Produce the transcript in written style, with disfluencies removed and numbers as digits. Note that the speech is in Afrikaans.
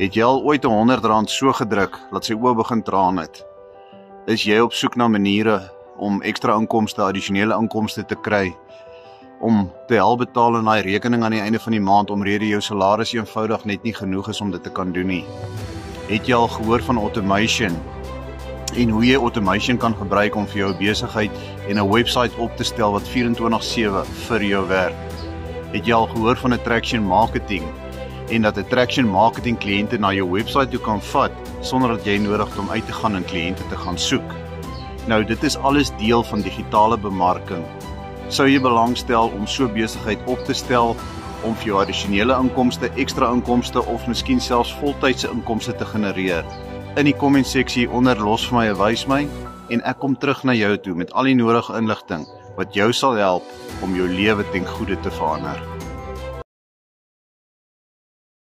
Het jy al ooit R100 so gedruk, dat sy oë begin traan het? Is jy op soek na maniere om ekstra inkomste, addisionele inkomste te kry, om te help betaal in daai rekening aan die einde van die maand, omrede jou salaris eenvoudig net nie genoeg is om dit te kan doen nie? Het jy al gehoor van automation, en hoe jy automation kan gebruik om vir jou besigheid en 'n website op te stel wat 24/7 vir jou werk? Het jy al gehoor van attraction marketing, en dat attraction marketing kliënte na jou website toe kan vat, sonder dat jy nodig het om uit te gaan en kliënte te gaan soek? Nou, dit is alles deel van digitale bemarking. Sou jy belangstel om so besigheid op te stel, om vir jou addisionele inkomste, ekstra inkomste, of miskien selfs voltydse inkomste te genereer? In die comment seksie onder los vir my en wys my, en ek kom terug na jou toe met al die nodige inligting, wat jou sal help om jou lewe ten goeie te verander.